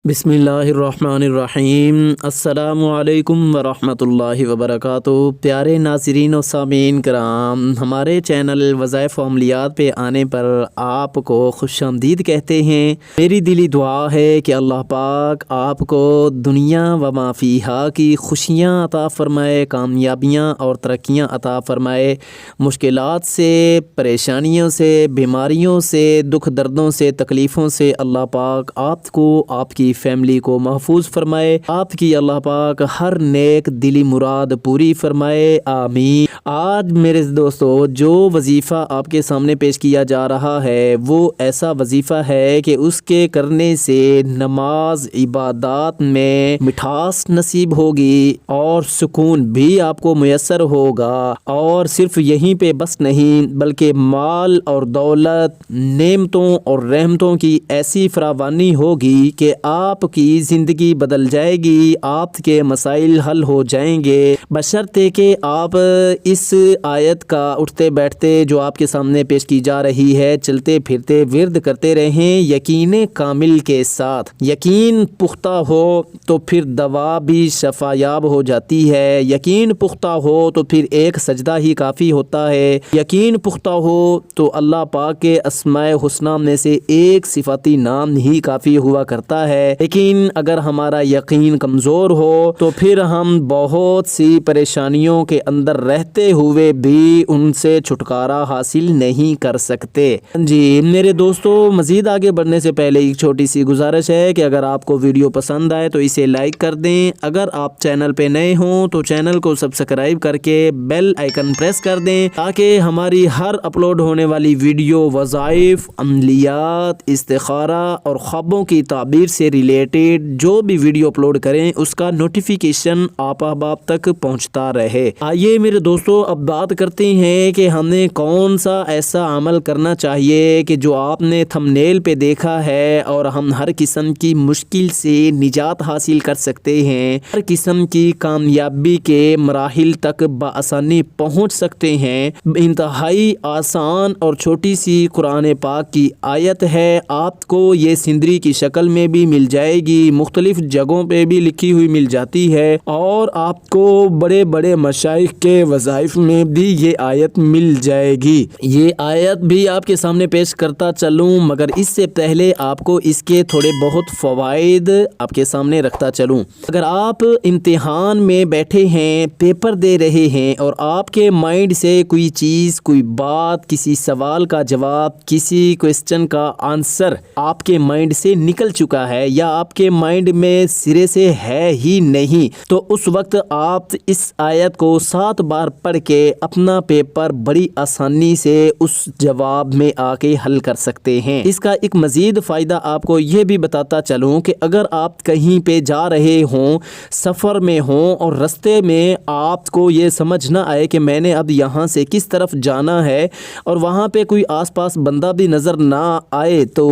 بسم اللہ الرحمن الرحیم۔ السلام علیکم ورحمۃ اللہ وبرکاتہ۔ پیارے ناظرین و سامعین کرام، ہمارے چینل وظائف و عملیات پہ آنے پر آپ کو خوش آمدید کہتے ہیں۔ میری دلی دعا ہے کہ اللہ پاک آپ کو دنیا و ما فیہا کی خوشیاں عطا فرمائے، کامیابیاں اور ترقیاں عطا فرمائے، مشکلات سے، پریشانیوں سے، بیماریوں سے، دکھ دردوں سے، تکلیفوں سے اللہ پاک آپ کو، آپ کی فیملی کو محفوظ فرمائے، آپ کی اللہ پاک ہر نیک دلی مراد پوری فرمائے، آمین۔ آج میرے دوستو جو وظیفہ آپ کے سامنے پیش کیا جا رہا ہے وہ ایسا وظیفہ ہے کہ اس کے کرنے سے نماز عبادات میں مٹھاس نصیب ہوگی اور سکون بھی آپ کو میسر ہوگا، اور صرف یہیں پہ بس نہیں بلکہ مال اور دولت، نعمتوں اور رحمتوں کی ایسی فراوانی ہوگی کہ آپ کی زندگی بدل جائے گی، آپ کے مسائل حل ہو جائیں گے، بشرطے کہ آپ اس آیت کا اٹھتے بیٹھتے جو آپ کے سامنے پیش کی جا رہی ہے چلتے پھرتے ورد کرتے رہیں یقین کامل کے ساتھ۔ یقین پختہ ہو تو پھر دوا بھی شفا یاب ہو جاتی ہے، یقین پختہ ہو تو پھر ایک سجدہ ہی کافی ہوتا ہے، یقین پختہ ہو تو اللہ پاک کے اسماء حسنی میں سے ایک صفاتی نام ہی کافی ہوا کرتا ہے۔ لیکن اگر ہمارا یقین کمزور ہو تو پھر ہم بہت سی پریشانیوں کے اندر رہتے ہوئے بھی ان سے چھٹکارا حاصل نہیں کر سکتے۔ جی میرے دوستو، مزید آگے بڑھنے سے پہلے ایک چھوٹی سی گزارش ہے کہ اگر آپ کو ویڈیو پسند آئے تو اسے لائک کر دیں، اگر آپ چینل پہ نئے ہوں تو چینل کو سبسکرائب کر کے بیل آئیکن پریس کر دیں تاکہ ہماری ہر اپلوڈ ہونے والی ویڈیو وظائف، عملیات، استخارہ اور خوابوں کی تعبیر سے ریلیٹڈ جو بھی ویڈیو اپلوڈ کریں اس کا نوٹیفیکیشن آپ احباب تک پہنچتا رہے۔ آئیے میرے دوستو اب بات کرتے ہیں کہ ہمیں کون سا ایسا عمل کرنا چاہیے کہ جو آپ نے تھمبنیل پہ دیکھا ہے اور ہم ہر قسم کی مشکل سے نجات حاصل کر سکتے ہیں، ہر قسم کی کامیابی کے مراحل تک بآسانی پہنچ سکتے ہیں۔ انتہائی آسان اور چھوٹی سی قرآن پاک کی آیت ہے، آپ کو یہ سندری کی شکل میں بھی مل جائے گی، مختلف جگہوں پہ بھی لکھی ہوئی مل جاتی ہے، اور آپ کو بڑے بڑے مشائخ کے وظائف میں بھی یہ آیت مل جائے گی۔ یہ آیت بھی آپ کے سامنے پیش کرتا چلوں مگر اس سے پہلے آپ کو اس کے تھوڑے بہت فوائد آپ کے سامنے رکھتا چلوں۔ اگر آپ امتحان میں بیٹھے ہیں، پیپر دے رہے ہیں اور آپ کے مائنڈ سے کوئی چیز، کوئی بات، کسی سوال کا جواب، کسی کوسچن کا آنسر آپ کے مائنڈ سے نکل چکا ہے یا آپ کے مائنڈ میں سرے سے ہے ہی نہیں، تو اس وقت آپ اس آیت کو 7 بار پڑھ کے اپنا پیپر بڑی آسانی سے اس جواب میں آ کے حل کر سکتے ہیں۔ اس کا ایک مزید فائدہ آپ کو یہ بھی بتاتا چلوں کہ اگر آپ کہیں پہ جا رہے ہوں، سفر میں ہوں اور رستے میں آپ کو یہ سمجھ نہ آئے کہ میں نے اب یہاں سے کس طرف جانا ہے اور وہاں پہ کوئی آس پاس بندہ بھی نظر نہ آئے تو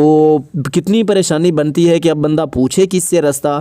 کتنی پریشانی بنتی ہے کہ اب بندہ پوچھے کس سے راستہ۔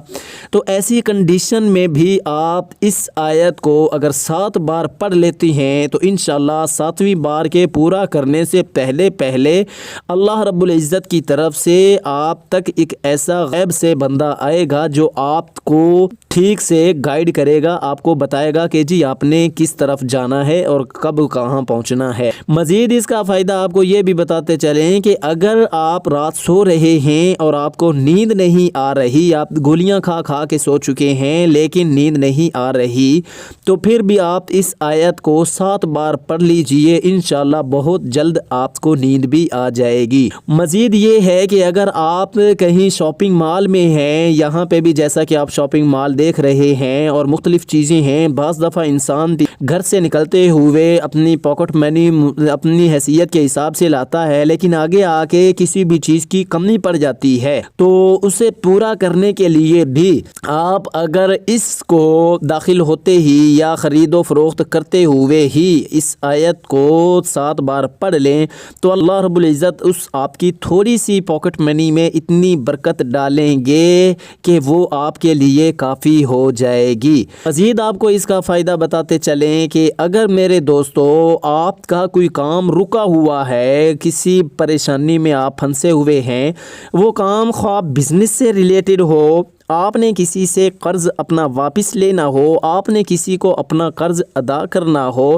تو ایسی کنڈیشن میں بھی آپ اس آیت کو اگر 7 بار پڑھ لیتی ہیں تو انشاءاللہ 7ویں بار کے پورا کرنے سے پہلے اللہ رب العزت کی طرف سے آپ تک ایک ایسا غیب سے بندہ آئے گا جو آپ کو ٹھیک سے گائیڈ کرے گا، آپ کو بتائے گا کہ جی آپ نے کس طرف جانا ہے اور کب کہاں پہنچنا ہے۔ مزید اس کا فائدہ آپ کو یہ بھی بتاتے چلیں کہ اگر آپ رات سو رہے ہیں اور آپ کو نیند نہیں آ رہی، آپ گولیاں کھا کے سو چکے ہیں لیکن نیند نہیں آ رہی، تو پھر بھی آپ اس آیت کو 7 بار پڑھ لیجئے، انشاءاللہ بہت جلد آپ کو نیند بھی آ جائے گی۔ مزید یہ ہے کہ اگر آپ کہیں شاپنگ مال میں ہیں، یہاں پہ بھی جیسا کہ آپ شاپنگ مال دیکھ رہے ہیں اور مختلف چیزیں ہیں، بعض دفعہ انسان گھر سے نکلتے ہوئے اپنی پاکٹ منی اپنی حیثیت کے حساب سے لاتا ہے لیکن آگے آ کے کسی بھی چیز کی کمی پڑ جاتی ہے، تو اسے پورا کرنے کے لیے بھی آپ اگر اس کو داخل ہوتے ہی یا خرید و فروخت کرتے ہوئے ہی اس آیت کو 7 بار پڑھ لیں تو اللہ رب العزت اس آپ کی تھوڑی سی پاکٹ منی میں اتنی برکت ڈالیں گے کہ وہ آپ کے لیے کافی ہو جائے گی۔ مزید آپ کو اس کا فائدہ بتاتے چلیں کہ اگر میرے دوستو آپ کا کوئی کام رکا ہوا ہے، کسی پریشانی میں آپ پھنسے ہوئے ہیں، وہ کام خواہ بزنس سے ریلیٹڈ ہو، آپ نے کسی سے قرض اپنا واپس لینا ہو، آپ نے کسی کو اپنا قرض ادا کرنا ہو،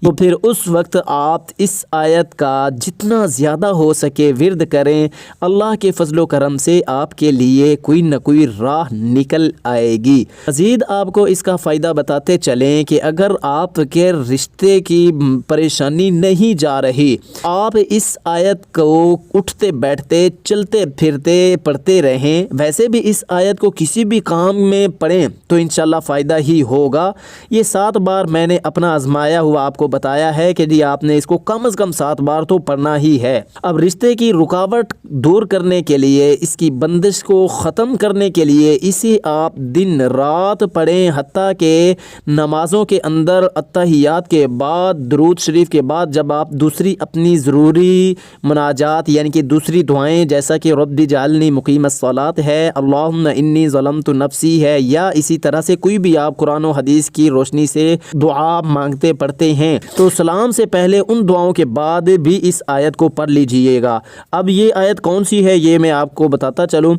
تو پھر اس وقت آپ اس آیت کا جتنا زیادہ ہو سکے ورد کریں۔ اللہ کے فضل و کرم سے آپ کے لیے کوئی نہ کوئی راہ نکل آئے گی۔ مزید آپ کو اس کا فائدہ بتاتے چلیں کہ اگر آپ کے رشتے کی پریشانی نہیں جا رہی، آپ اس آیت کو اٹھتے بیٹھتے چلتے پھرتے پڑھتے رہیں، ویسے بھی اس آیت کو کسی بھی کام میں پڑھیں تو انشاءاللہ فائدہ ہی ہوگا۔ یہ 7 بار میں نے اپنا آزمایا ہوا آپ کو بتایا ہے کہ جی آپ نے اس کو کم از کم 7 بار تو پڑھنا ہی ہے۔ اب رشتے کی رکاوٹ دور کرنے کے لیے، اس کی بندش کو ختم کرنے کے لیے اسے آپ دن رات پڑھیں، حتیٰ کہ نمازوں کے اندر اتحیات کے بعد، درود شریف کے بعد جب آپ دوسری اپنی ضروری مناجات یعنی کہ دوسری دعائیں جیسا کہ رب جعلنی مقیم الصلاۃ ہے، اللہم انی ظلمت نفسی ہے، یا اسی طرح سے کوئی بھی آپ قرآن و حدیث کی روشنی سے دعا مانگتے پڑھتے ہیں تو سلام سے پہلے ان دعاؤں کے بعد بھی اس آیت کو پڑھ لیجئے گا۔ اب یہ آیت کون سی ہے یہ میں آپ کو بتاتا چلوں۔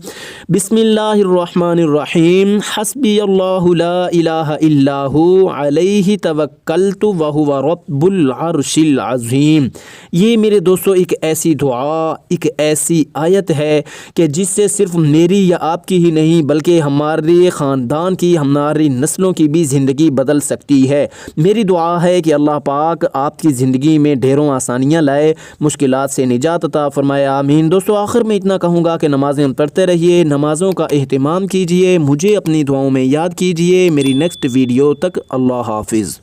بسم اللہ الرحمن الرحیم، حسبی اللہ لا الہ الا ہو علیہ توکلت وہو رب العرش العظیم۔ یہ میرے دوستو ایک ایسی دعا، ایک ایسی آیت ہے کہ جس سے صرف میری یا آپ کی ہی نہیں بلکہ ہمارے خاندان کی، ہماری نسلوں کی بھی زندگی بدل سکتی ہے۔ میری دعا ہے کہ اللہ پاک آپ کی زندگی میں ڈھیروں آسانیاں لائے، مشکلات سے نجات عطا فرمائے، آمین۔ دوستو آخر میں اتنا کہوں گا کہ نمازیں پڑھتے رہیے، نمازوں کا اہتمام کیجئے، مجھے اپنی دعاؤں میں یاد کیجئے۔ میری نیکسٹ ویڈیو تک اللہ حافظ۔